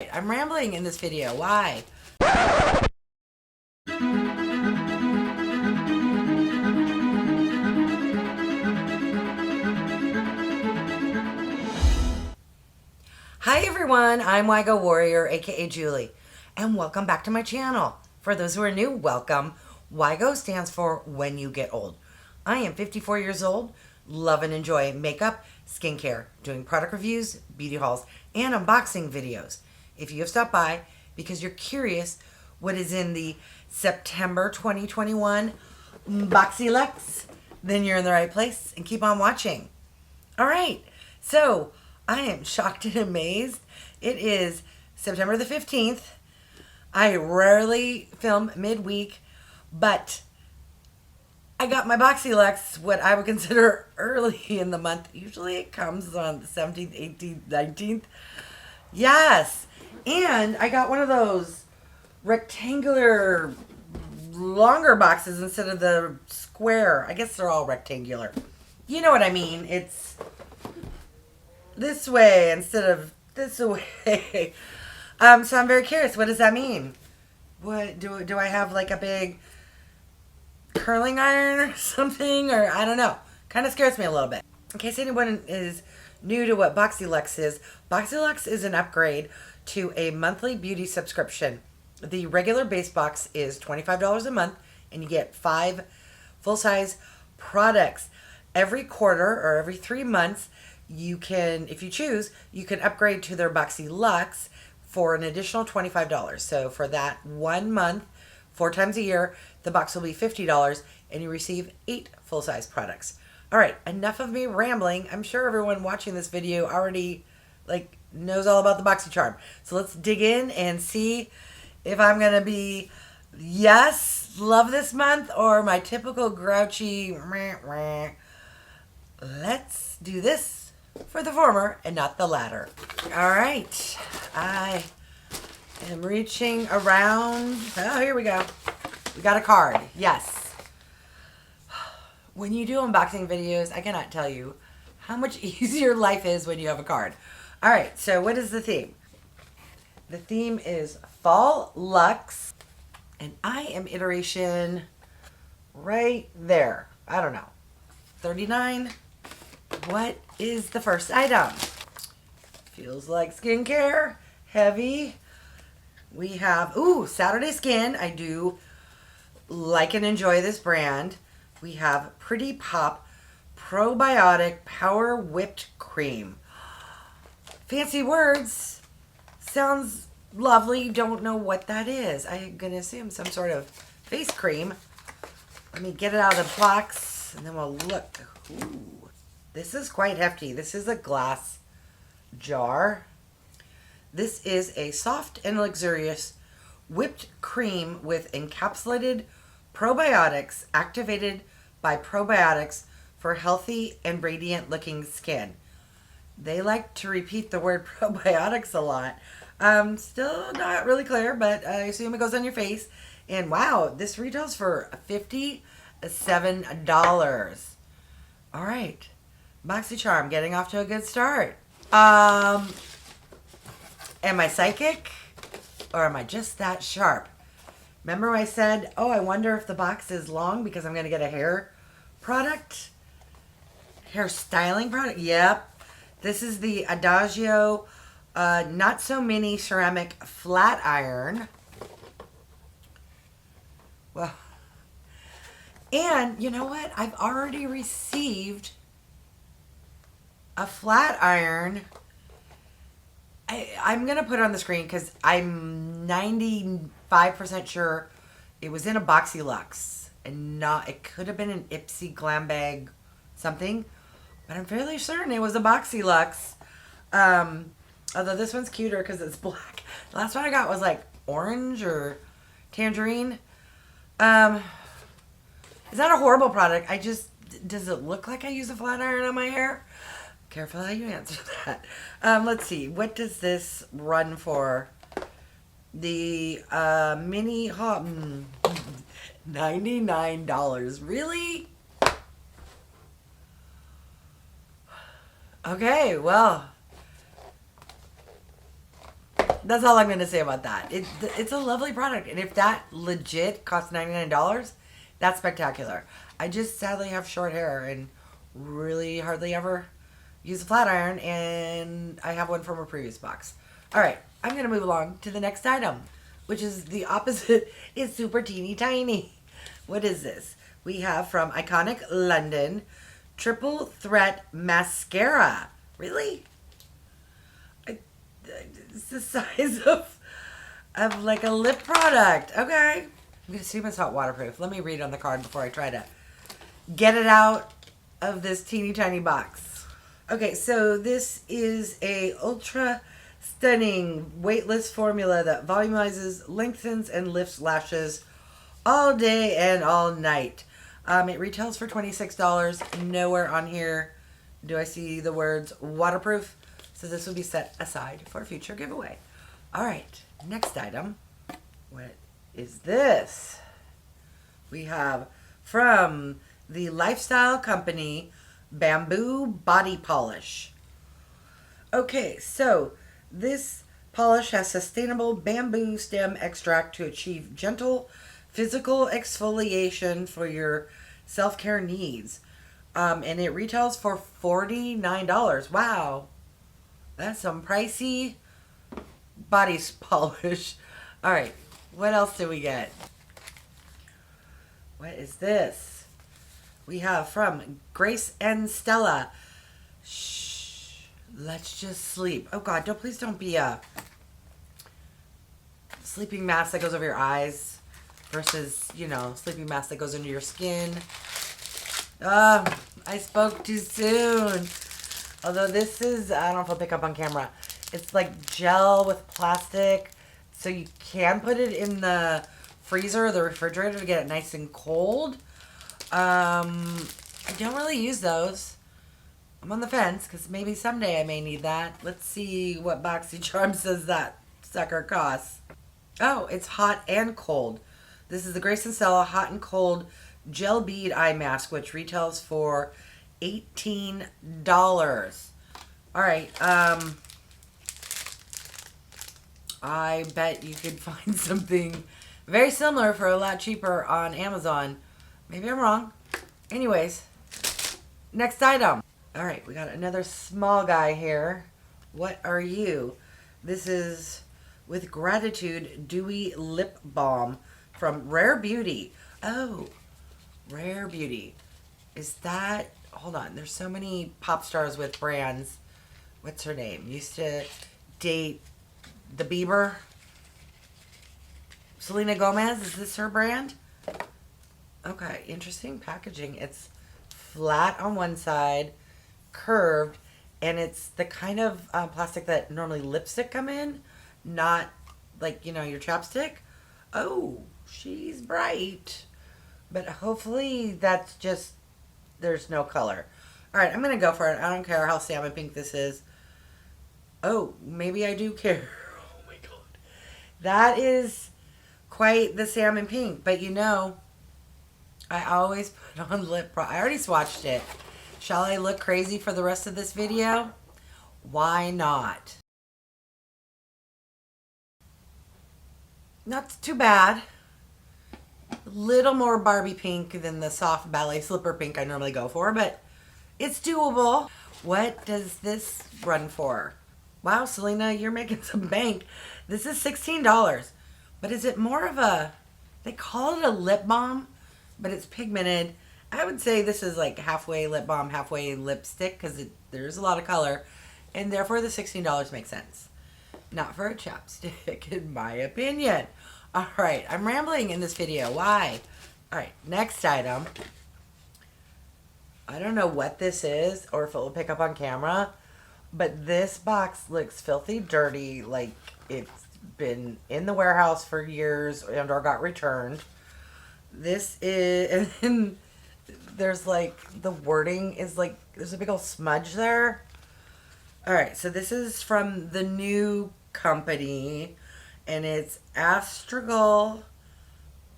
I'm rambling in this video. Why? Hi everyone, I'm Wygo Warrior, aka Julie, and welcome back to my channel. For those who are new, welcome. Wygo stands for When You Get Old. I am 54 years old, love and enjoy makeup, skincare, doing product reviews, beauty hauls, and unboxing videos. If you have stopped by because you're curious what is in the September 2021 Boxyluxe, then you're in the right place and keep on watching. All right, so I am shocked and amazed. It is September the 15th. I rarely film midweek, but I got my Boxyluxe, what I would consider early in the month. Usually it comes on the 17th, 18th, 19th. Yes, and I got one of those rectangular, longer boxes instead of the square. I guess they're all rectangular. You know what I mean. It's this way instead of this way. So I'm very curious. What does that mean? What do I have like a big curling iron or something? Or I don't know. Kind of scares me a little bit. In case anyone is new to what Boxyluxe is an upgrade to a monthly beauty subscription. The regular base box is $25 a month, and you get 5 full-size products. Every quarter or every 3 months, you can, if you choose, you can upgrade to their Boxyluxe for an additional $25. So for that 1 month, 4 times a year, the box will be $50 and you receive 8 full-size products. All right, enough of me rambling. I'm sure everyone watching this video already knows all about the boxycharm. So let's dig in and see if I'm going to be, yes, love this month, or my typical grouchy, let's do this for the former and not the latter. All right, I am reaching around. Oh, here we go. We got a card. Yes. When you do unboxing videos, I cannot tell you how much easier life is when you have a card. All right, so what is the theme? The theme is Fall Luxe, and I am iteration right there. I don't know. 39. What is the first item? Feels like skincare. Heavy. We have, Saturday Skin. I do like and enjoy this brand. We have Pretty Pop Probiotic Power Whipped Cream. Fancy words. Sounds lovely. Don't know what that is. I'm going to assume some sort of face cream. Let me get it out of the box and then we'll look. Ooh, this is quite hefty. This is a glass jar. This is a soft and luxurious whipped cream with encapsulated probiotics activated by probiotics for healthy and radiant looking skin. They like to repeat the word probiotics a lot. Still not really clear, but I assume it goes on your face. And wow, this retails for $57. All right, Boxycharm getting off to a good start. Am I psychic or am I just that sharp? Remember I said, oh, I wonder if the box is long because I'm going to get a hair product? Hair styling product? Yep. This is the ADAGIO Not So Mini Ceramic Flat Iron. Well, and you know what? I've already received a flat iron. I'm going to put it on the screen because I'm 95% sure it was in a Boxyluxe and not, it could have been an Ipsy Glam Bag something, but I'm fairly certain it was a Boxyluxe. Although this one's cuter because it's black. The last one I got was like orange or tangerine. Is that a horrible product? Does it look like I use a flat iron on my hair? Careful how you answer that. Let's see. What does this run for? The mini hot $99. Really? Okay, well, That's all I'm going to say about that. It's a lovely product. And if that legit costs $99, that's spectacular. I just sadly have short hair and really hardly ever use a flat iron. And I have one from a previous box. All right. I'm going to move along to the next item, which is the opposite. It's super teeny tiny. What is this? We have from Iconic London, Triple Threat Mascara. Really? It's the size of like a lip product. Okay. I'm going to assume it's not waterproof. Let me read on the card before I try to get it out of this teeny tiny box. Okay, so this is a ultra stunning weightless formula that volumizes, lengthens, and lifts lashes all day and all night. It retails for $26. Nowhere on here do I see the words waterproof. So this will be set aside for a future giveaway. All right, next item. What is this? We have from the lifestyle company, Bamboo Body Polish. Okay, so this polish has sustainable bamboo stem extract to achieve gentle physical exfoliation for your self-care needs. And it retails for $49. Wow. That's some pricey body polish. All right. What else do we get? What is this? We have from Grayson and STELLA. Shh. Let's just sleep. Oh, God. Please don't be a sleeping mask that goes over your eyes versus, sleeping mask that goes under your skin. I spoke too soon. Although this is, I don't know if I'll pick up on camera. It's like gel with plastic. So you can put it in the freezer or the refrigerator to get it nice and cold. I don't really use those. I'm on the fence because maybe someday I may need that. Let's see what boxycharm says that sucker costs. Oh, it's hot and cold. This is the Grayson STELLA Hot and Cold Gel Bead Eye Mask, which retails for $18. All right. I bet you could find something very similar for a lot cheaper on Amazon. Maybe I'm wrong. Anyways, next item. All right, we got another small guy here. What are you? This is With Gratitude Dewy Lip Balm from Rare Beauty. Oh, Rare Beauty. Is that... Hold on. There's so many pop stars with brands. What's her name? Used to date the Bieber. Selena Gomez. Is this her brand? Okay. Interesting packaging. It's flat on one side, curved, and it's the kind of plastic that normally lipstick come in, not like, your chapstick. Oh, she's bright. But hopefully that's just, there's no color. All right, I'm going to go for it. I don't care how salmon pink this is. Oh, maybe I do care. Oh my God. That is quite the salmon pink. But I always put on lip product. I already swatched it. Shall I look crazy for the rest of this video? Why not? Not too bad. A little more Barbie pink than the soft ballet slipper pink I normally go for, but it's doable. What does this run for? Wow, Selena, you're making some bank. This is $16. But is it more of a... They call it a lip balm, but it's pigmented. I would say this is like halfway lip balm, halfway lipstick, because there's a lot of color. And therefore, the $16 makes sense. Not for a chapstick, in my opinion. All right, I'm rambling in this video. Why? All right, next item. I don't know what this is or if it will pick up on camera, but this box looks filthy dirty, like it's been in the warehouse for years and or got returned. This is, and there's like, the wording is like, there's a big old smudge there. All right, so this is from the new company, and it's Astragal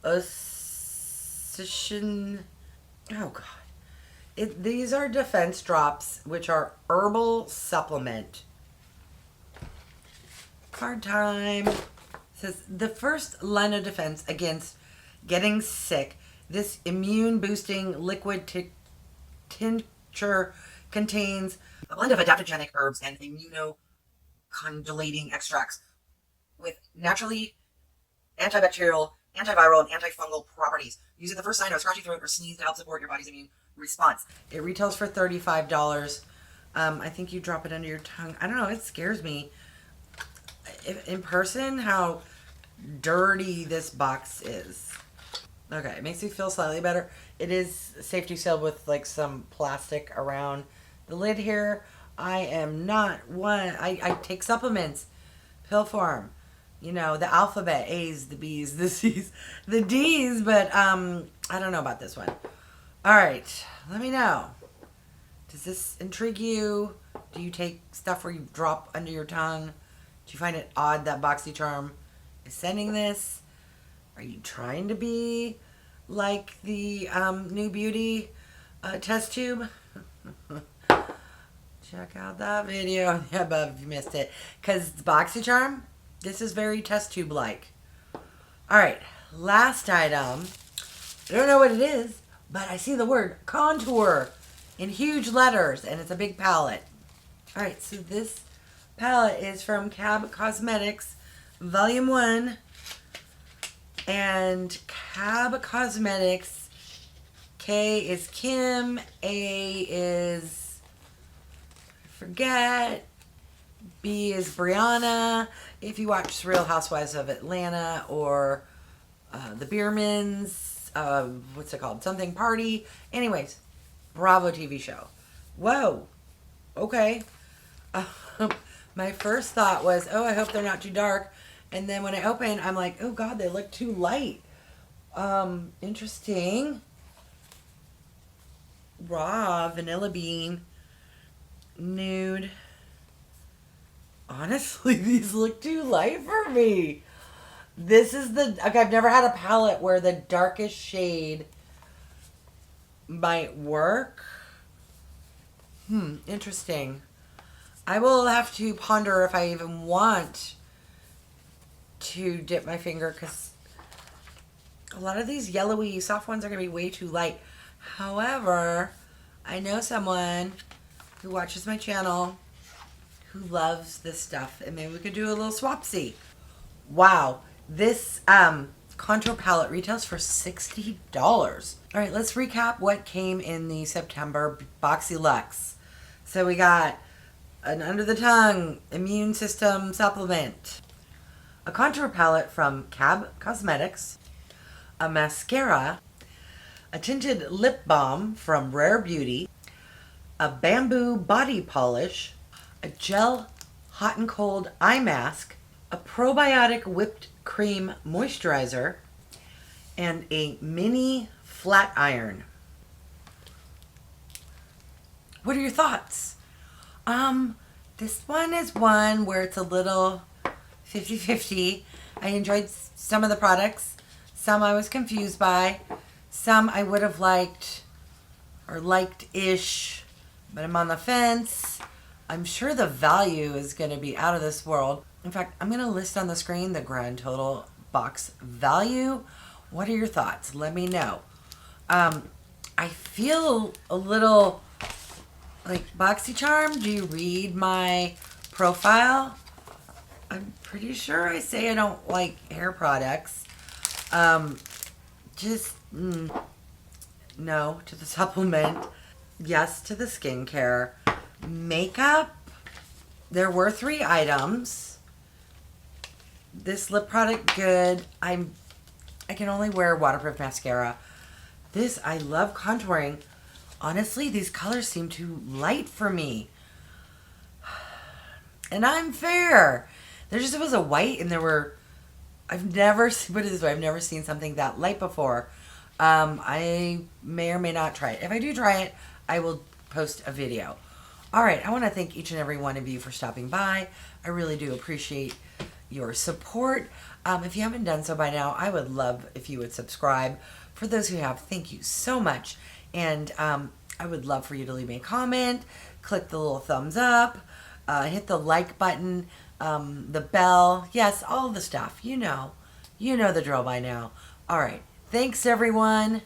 Ossician. Oh, God. These are defense drops, which are herbal supplement. hard time. It says the first line of defense against getting sick. This immune boosting liquid tincture contains a blend of adaptogenic herbs and immunocondulating extracts with naturally antibacterial, antiviral, and antifungal properties. Use it the first sign of a scratchy throat or sneeze to help support your body's immune response. It retails for $35. I think you drop it under your tongue. I don't know. It scares me. In person, how dirty this box is. Okay, it makes me feel slightly better. It is safety sealed with like some plastic around the lid here. I am not one. I take supplements, pill form. You know, the alphabet, A's, the B's, the C's, the D's, but I don't know about this one. All right, let me know. Does this intrigue you? Do you take stuff where you drop under your tongue? Do you find it odd that BoxyCharm is sending this? Are you trying to be like the New Beauty test tube? Check out that video above if you missed it. Because BoxyCharm, this is very test tube-like. All right, last item. I don't know what it is, but I see the word contour in huge letters, and it's a big palette. All right, so this palette is from Cab Cosmetics, Volume 1. And Cab Cosmetics, K is Kim, A is, I forget, B is Brianna. If you watch Real Housewives of Atlanta or The Biermans, what's it called? Something Party. Anyways, Bravo TV show. Whoa. Okay. My first thought was, oh, I hope they're not too dark. And then when I open, I'm like, oh God, they look too light. Interesting. Raw, vanilla bean, nude. Honestly, these look too light for me. This is okay, I've never had a palette where the darkest shade might work. Interesting. I will have to ponder if I even want to dip my finger, because a lot of these yellowy soft ones are going to be way too light. However, I know someone who watches my channel who loves this stuff, and maybe we could do a little swapsy. Wow, this contour palette retails for $60. All right, let's recap what came in the September Boxyluxe. So we got an under the tongue immune system supplement, a contour palette from Cab Cosmetics, a mascara, a tinted lip balm from Rare Beauty, a bamboo body polish, a gel hot and cold eye mask, a probiotic whipped cream moisturizer, and a mini flat iron. What are your thoughts? This one is one where it's a little 50-50. I enjoyed some of the products. Some I was confused by. Some I would have liked or liked-ish, but I'm on the fence. I'm sure the value is going to be out of this world. In fact, I'm going to list on the screen the grand total box value. What are your thoughts? Let me know. I feel a little like BoxyCharm. Do you read my profile? I'm pretty sure I say I don't like hair products. No to the supplement. Yes to the skincare. Makeup. There were 3 items. This lip product, good. I can only wear waterproof mascara. This, I love contouring. Honestly, these colors seem too light for me. And I'm fair. There just was a white, and there were, I've never, put it this way, I've never seen something that light before. I may or may not try it. If I do try it, I will post a video. All right, I want to thank each and every one of you for stopping by. I really do appreciate your support. If you haven't done so by now, I would love if you would subscribe. For those who have, thank you so much. And I would love for you to leave me a comment, click the little thumbs up, hit the like button. the bell. Yes, all the stuff. You know the drill by now. All right. Thanks, everyone.